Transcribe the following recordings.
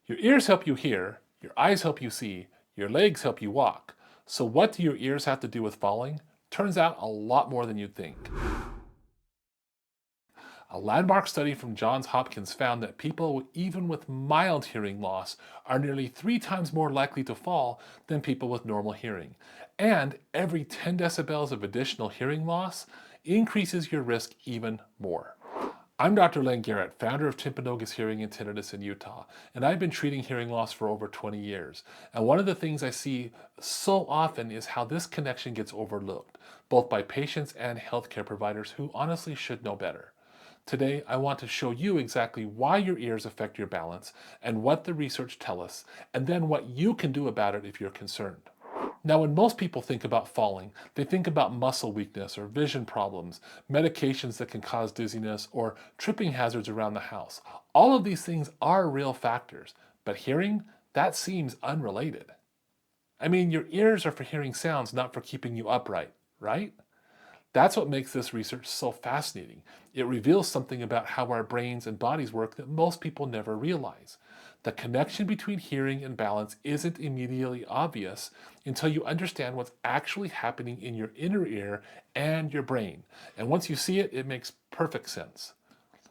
Your ears help you hear, your eyes help you see, your legs help you walk. So what do your ears have to do with falling? Turns out a lot more than you'd think. A landmark study from Johns Hopkins found that people even with mild hearing loss are nearly 3 times more likely to fall than people with normal hearing. And every 10 decibels of additional hearing loss increases your risk even more. I'm Dr. Layne Garrett, founder of Timpanogos Hearing and Tinnitus in Utah, and I've been treating hearing loss for over 20 years. And one of the things I see so often is how this connection gets overlooked, both by patients and healthcare providers who honestly should know better. Today, I want to show you exactly why your ears affect your balance and what the research tells us, and then what you can do about it if you're concerned. Now, when most people think about falling, they think about muscle weakness or vision problems, medications that can cause dizziness, or tripping hazards around the house. All of these things are real factors, but hearing, that seems unrelated. I mean, your ears are for hearing sounds, not for keeping you upright, right? That's what makes this research so fascinating. It reveals something about how our brains and bodies work that most people never realize. The connection between hearing and balance isn't immediately obvious until you understand what's actually happening in your inner ear and your brain. And once you see it, it makes perfect sense.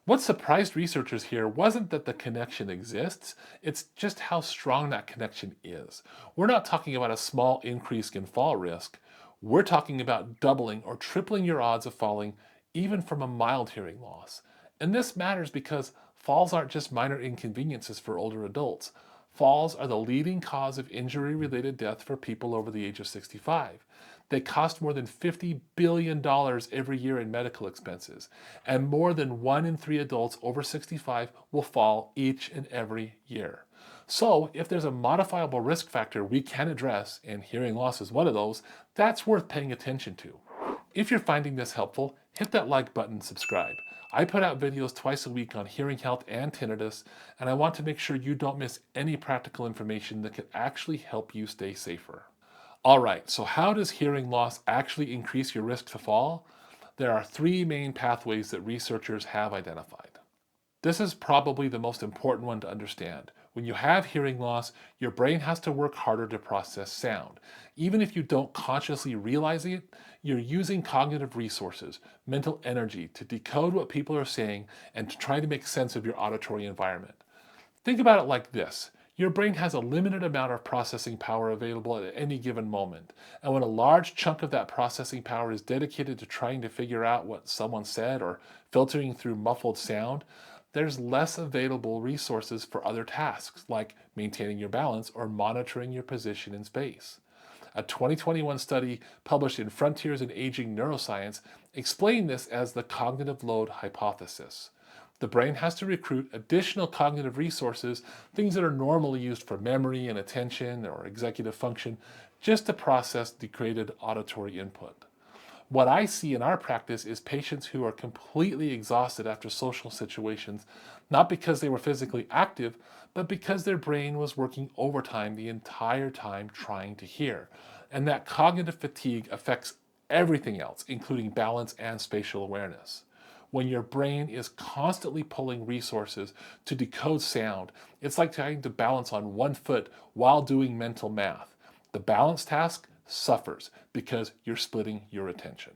What surprised researchers here wasn't that the connection exists, it's just how strong that connection is. We're not talking about a small increase in fall risk. We're talking about doubling or tripling your odds of falling even from a mild hearing loss. And this matters because falls aren't just minor inconveniences for older adults. Falls are the leading cause of injury-related death for people over the age of 65. They cost more than $50 billion every year in medical expenses, and more than 1 in 3 adults over 65 will fall each and every year. So, if there's a modifiable risk factor we can address, and hearing loss is one of those, that's worth paying attention to. If you're finding this helpful, hit that like button and subscribe. I put out videos twice a week on hearing health and tinnitus, and I want to make sure you don't miss any practical information that could actually help you stay safer. Alright, so how does hearing loss actually increase your risk to fall? There are 3 main pathways that researchers have identified. This is probably the most important one to understand. When you have hearing loss, your brain has to work harder to process sound. Even if you don't consciously realize it, you're using cognitive resources, mental energy, to decode what people are saying and to try to make sense of your auditory environment. Think about it like this. Your brain has a limited amount of processing power available at any given moment. And when a large chunk of that processing power is dedicated to trying to figure out what someone said or filtering through muffled sound, there's less available resources for other tasks, like maintaining your balance or monitoring your position in space. A 2021 study published in Frontiers in Aging Neuroscience explained this as the cognitive load hypothesis. The brain has to recruit additional cognitive resources, things that are normally used for memory and attention or executive function, just to process degraded auditory input. What I see in our practice is patients who are completely exhausted after social situations, not because they were physically active, but because their brain was working overtime the entire time trying to hear. And that cognitive fatigue affects everything else, including balance and spatial awareness. When your brain is constantly pulling resources to decode sound, it's like trying to balance on one foot while doing mental math. The balance task suffers because you're splitting your attention.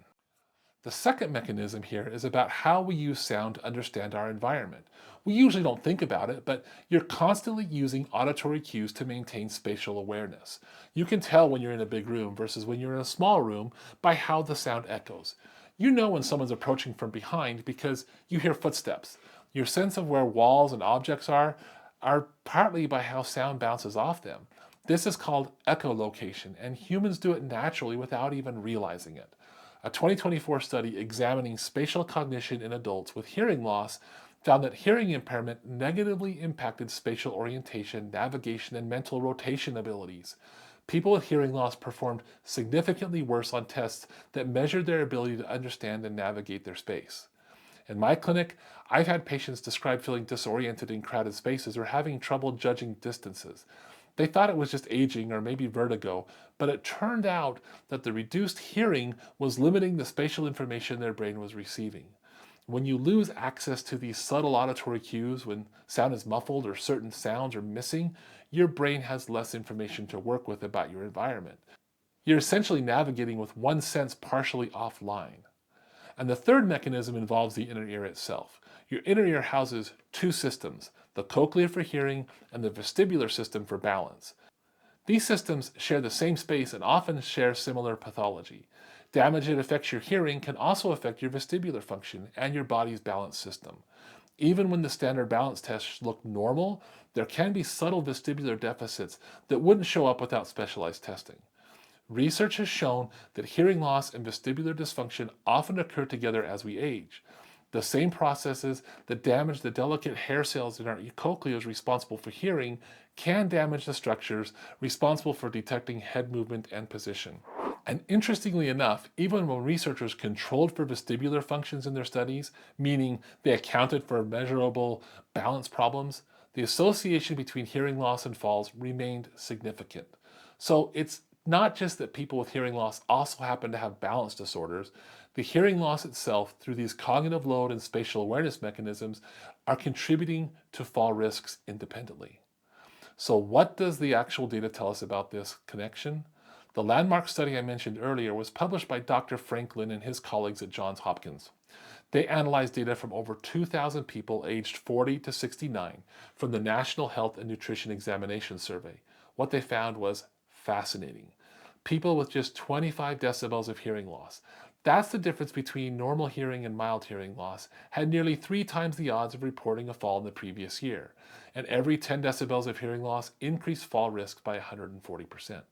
The second mechanism here is about how we use sound to understand our environment. We usually don't think about it, but you're constantly using auditory cues to maintain spatial awareness. You can tell when you're in a big room versus when you're in a small room by how the sound echoes. You know when someone's approaching from behind because you hear footsteps. Your sense of where walls and objects are partly by how sound bounces off them. This is called echolocation, and humans do it naturally without even realizing it. A 2024 study examining spatial cognition in adults with hearing loss found that hearing impairment negatively impacted spatial orientation, navigation, and mental rotation abilities. People with hearing loss performed significantly worse on tests that measured their ability to understand and navigate their space. In my clinic, I've had patients describe feeling disoriented in crowded spaces or having trouble judging distances. They thought it was just aging or maybe vertigo, but it turned out that the reduced hearing was limiting the spatial information their brain was receiving. When you lose access to these subtle auditory cues, when sound is muffled or certain sounds are missing, your brain has less information to work with about your environment. You're essentially navigating with one sense partially offline. And the third mechanism involves the inner ear itself. Your inner ear houses two systems, the cochlear for hearing and the vestibular system for balance. These systems share the same space and often share similar pathology. Damage that affects your hearing can also affect your vestibular function and your body's balance system. Even when the standard balance tests look normal, there can be subtle vestibular deficits that wouldn't show up without specialized testing. Research has shown that hearing loss and vestibular dysfunction often occur together as we age. The same processes that damage the delicate hair cells in our cochleas responsible for hearing can damage the structures responsible for detecting head movement and position. And interestingly enough, even when researchers controlled for vestibular functions in their studies, meaning they accounted for measurable balance problems, the association between hearing loss and falls remained significant. So it's not just that people with hearing loss also happen to have balance disorders. The hearing loss itself, through these cognitive load and spatial awareness mechanisms, are contributing to fall risks independently. So what does the actual data tell us about this connection? The landmark study I mentioned earlier was published by Dr. Frank Lin and his colleagues at Johns Hopkins. They analyzed data from over 2,000 people aged 40 to 69 from the National Health and Nutrition Examination Survey. What they found was fascinating. People with just 25 decibels of hearing loss, that's the difference between normal hearing and mild hearing loss, had nearly 3 times the odds of reporting a fall in the previous year. And every 10 decibels of hearing loss increased fall risk by 140%.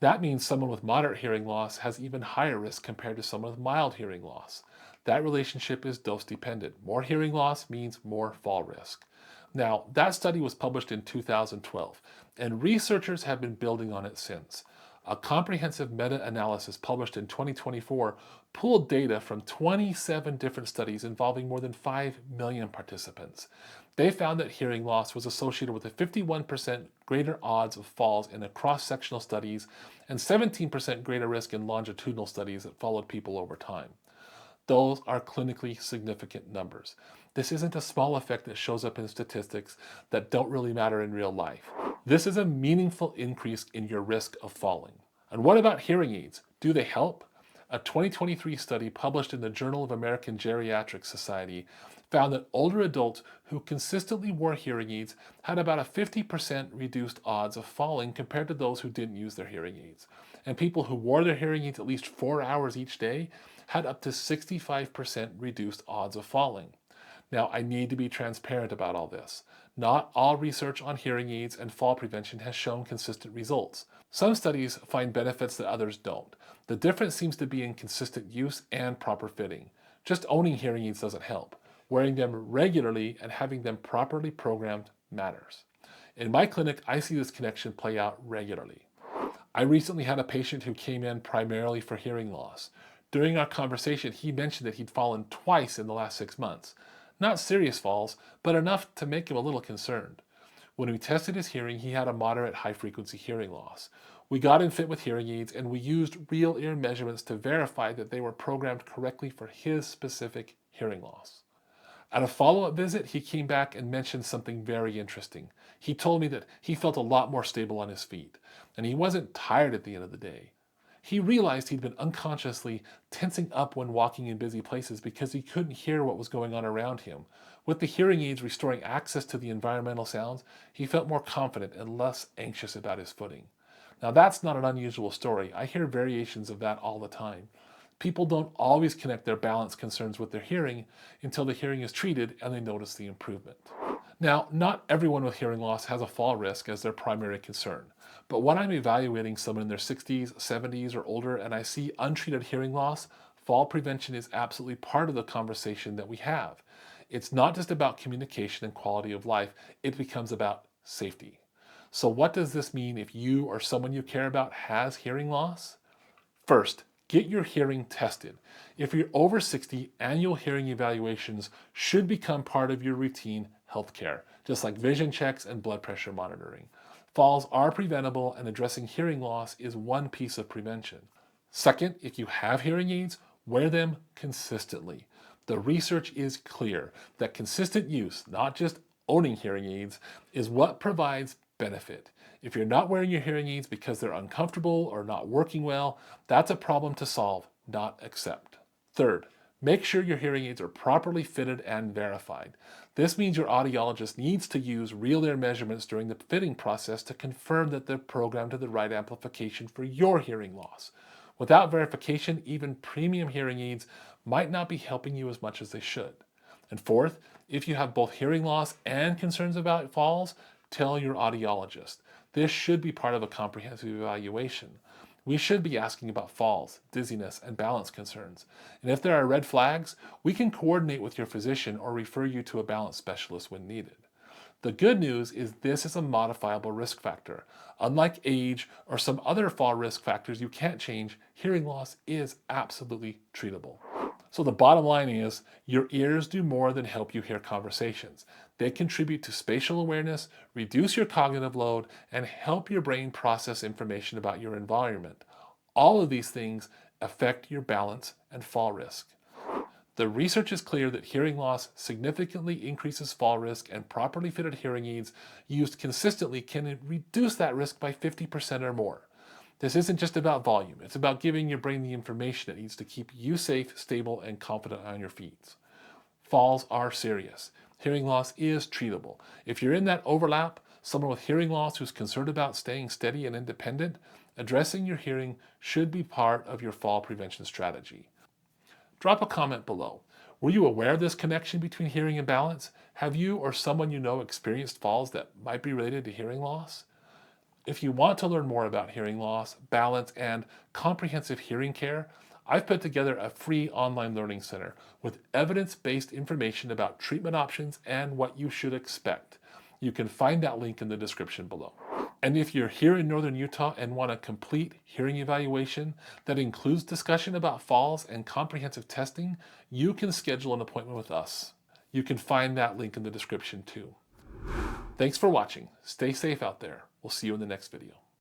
That means someone with moderate hearing loss has even higher risk compared to someone with mild hearing loss. That relationship is dose dependent. More hearing loss means more fall risk. Now, that study was published in 2012, and researchers have been building on it since. A comprehensive meta-analysis published in 2024 pooled data from 27 different studies involving more than 5 million participants. They found that hearing loss was associated with a 51% greater odds of falls in the cross-sectional studies and 17% greater risk in longitudinal studies that followed people over time. Those are clinically significant numbers. This isn't a small effect that shows up in statistics that don't really matter in real life. This is a meaningful increase in your risk of falling. And what about hearing aids? Do they help? A 2023 study published in the Journal of American Geriatric Society found that older adults who consistently wore hearing aids had about a 50% reduced odds of falling compared to those who didn't use their hearing aids. And people who wore their hearing aids at least 4 hours each day had up to 65% reduced odds of falling. Now, I need to be transparent about all this. Not all research on hearing aids and fall prevention has shown consistent results. Some studies find benefits that others don't. The difference seems to be in consistent use and proper fitting. Just owning hearing aids doesn't help. Wearing them regularly and having them properly programmed matters. In my clinic, I see this connection play out regularly. I recently had a patient who came in primarily for hearing loss. During our conversation, he mentioned that he'd fallen twice in the last 6 months. Not serious falls, but enough to make him a little concerned. When we tested his hearing, he had a moderate high-frequency hearing loss. We got him fit with hearing aids, and we used real ear measurements to verify that they were programmed correctly for his specific hearing loss. At a follow-up visit, he came back and mentioned something very interesting. He told me that he felt a lot more stable on his feet, and he wasn't tired at the end of the day. He realized he'd been unconsciously tensing up when walking in busy places because he couldn't hear what was going on around him. With the hearing aids restoring access to the environmental sounds, he felt more confident and less anxious about his footing. Now, that's not an unusual story. I hear variations of that all the time. People don't always connect their balance concerns with their hearing until the hearing is treated and they notice the improvement. Now, not everyone with hearing loss has a fall risk as their primary concern. But when I'm evaluating someone in their 60s, 70s, or older and I see untreated hearing loss, fall prevention is absolutely part of the conversation that we have. It's not just about communication and quality of life, it becomes about safety. So what does this mean if you or someone you care about has hearing loss? First, get your hearing tested. If you're over 60, annual hearing evaluations should become part of your routine health care, just like vision checks and blood pressure monitoring. Falls are preventable, and addressing hearing loss is one piece of prevention. Second, if you have hearing aids, wear them consistently. The research is clear that consistent use, not just owning hearing aids, is what provides benefit. If you're not wearing your hearing aids because they're uncomfortable or not working well, that's a problem to solve, not accept. Third, make sure your hearing aids are properly fitted and verified. This means your audiologist needs to use real ear measurements during the fitting process to confirm that they're programmed to the right amplification for your hearing loss. Without verification, even premium hearing aids might not be helping you as much as they should. And fourth, if you have both hearing loss and concerns about falls, tell your audiologist. This should be part of a comprehensive evaluation. We should be asking about falls, dizziness, and balance concerns. And if there are red flags, we can coordinate with your physician or refer you to a balance specialist when needed. The good news is this is a modifiable risk factor. Unlike age or some other fall risk factors you can't change, hearing loss is absolutely treatable. So the bottom line is, your ears do more than help you hear conversations. They contribute to spatial awareness, reduce your cognitive load, and help your brain process information about your environment. All of these things affect your balance and fall risk. The research is clear that hearing loss significantly increases fall risk, and properly fitted hearing aids used consistently can reduce that risk by 50% or more. This isn't just about volume, it's about giving your brain the information it needs to keep you safe, stable, and confident on your feet. Falls are serious. Hearing loss is treatable. If you're in that overlap, someone with hearing loss who's concerned about staying steady and independent, addressing your hearing should be part of your fall prevention strategy. Drop a comment below. Were you aware of this connection between hearing and balance? Have you or someone you know experienced falls that might be related to hearing loss? If you want to learn more about hearing loss, balance, and comprehensive hearing care, I've put together a free online learning center with evidence-based information about treatment options and what you should expect. You can find that link in the description below. And if you're here in Northern Utah and want a complete hearing evaluation that includes discussion about falls and comprehensive testing, you can schedule an appointment with us. You can find that link in the description too. Thanks for watching. Stay safe out there. We'll see you in the next video.